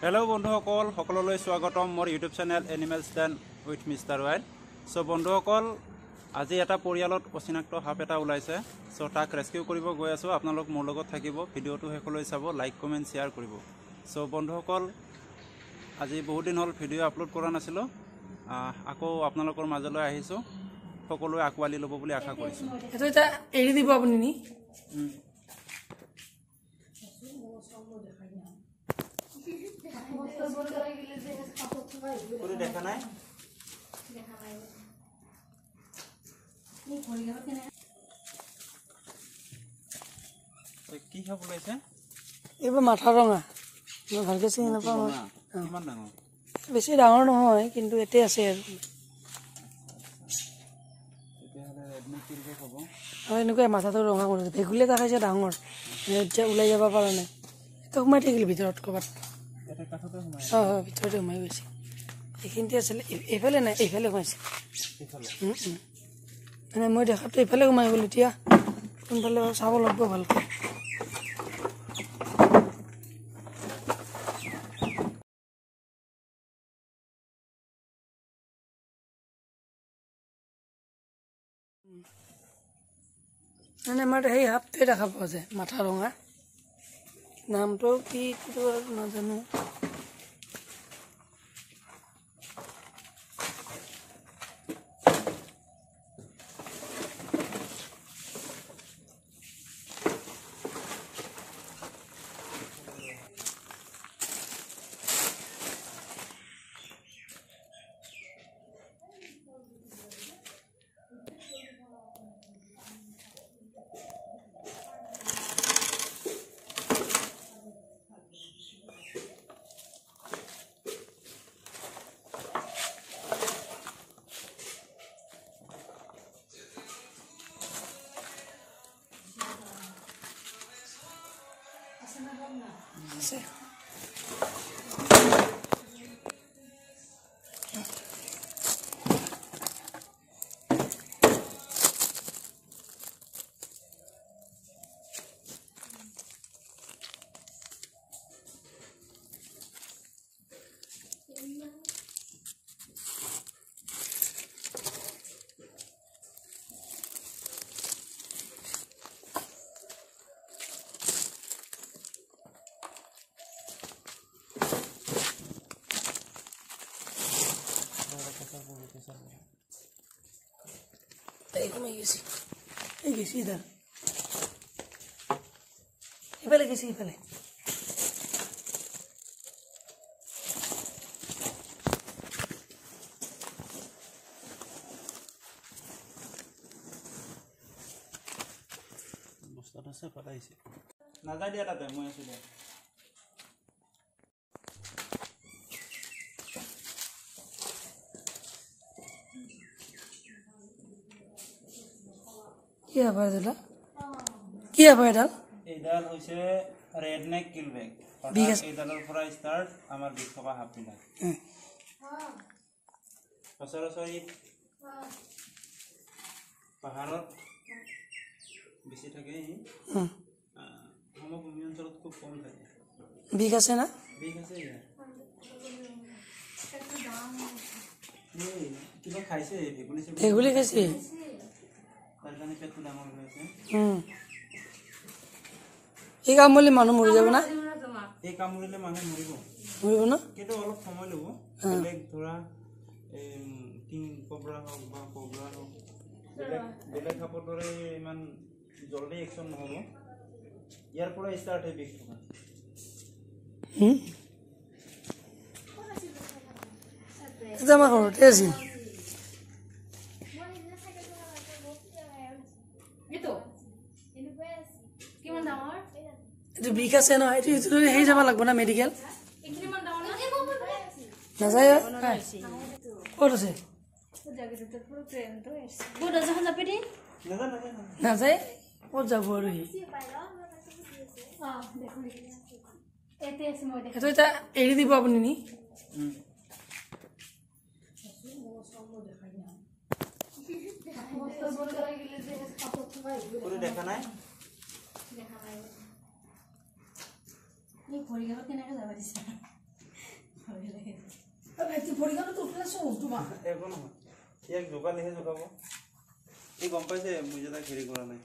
Hello बंधुসকল সকললৈ স্বাগতম মোৰ YouTube channel animals den with mister wild so বন্ধুসকল আজি এটা পৰিয়ালত অচিনাক্ত সাপ এটা ওলাইছে সো তাক ৰেস্কিউ কৰিব গৈ আছো আপোনালোক মোৰ লগত থাকিব ভিডিওটো শেষলৈ চাব লাইক কমেন্ট শেয়াৰ কৰিব সো বন্ধুসকল আজি বহুত দিন হল ভিডিও আপলোড কৰা নাছিলো আকৌ আপোনালোকৰ মাজলৈ আহিছো সকলোৱে আকৱালি ল'ব বুলি আশা কৰিছো এটো এটা এৰি দিব আপুনি নি পুৰি দেখা নাই কি খাব লাইছে এবা মাথা ৰঙা মই ভালকে চিনি নাপাওঁ কিমান ডাঙৰ বেছি ডাঙৰ নহয় কিন্তু এতে আছে আৰু তেতিয়াহলে ৰেডমি কিলকে হ'ব আৰু এনেকুৱা মাথাটো ৰঙা কৰি ভেগুলে দেখাইছে ডাঙৰ যে ওলাই যাব পৰা নাই তো সোমাই থাকিল ভিতৰত কবাত এটা কাঠতে সোমাই ভিতৰতে সোমাই গৈছে এইখিনিতে আছিল এইফালে নাই এইফালে সোমাইছে মানে মই দেখাতো এইফালে সোমাই গ'ল এতিয়া কোনফালে চাব লাগিব ভালকৈ মানে আমাৰ সেই সাপটোৱে দেখা পোৱা যায় মাথা ৰঙা নামটো কি নাজানো আছে Tengok gisi, gisi dah. Ibalik gisi ibalik. Bostana saya pada isi. Nazar dia ada demo yang sudah. क्या है भाई दाल? क्या है भाई दाल? ये दाल उसे रेडनेक किलबैक। और ये दालर पूरा स्टार्ट हमार बिस्वा का हाफ मिला। पसरा सॉरी पहाड़ों बिसी ठगे ही हम लोग मियन चलत को कौन था बीघा से ना? बीघा से ही है ये किलो खाई से भेगुली कैसी है? करजाने पे तो डामर वैसे ये काम बोले मानो मुड़ जाओ ना? ये काम बोले मानो मुड़ीबो मुड़ीबो ना? किंतु अलग समय लोगो बेलेग थोड़ा किंग कोबरा हो बा कोबरा हो बेलेग खापर तोरे मान जल्दी एक्शन न होबो यार पूरा स्टार्ट है बिग थोड़ा जमा करो तेजी itu bika se no itu hei jama lagbo na medical na jay kor ase na jay kor jabo aru hi eto eta eri dibo apuni ni পুরো দেখা নাই এই ভৰি গালত কেনেকৈ যাব দিছে একো নহয় ইয়াক জোকালেহে জোকাব ই গম পাইছে মই যে তাক হেৰি কৰা নাই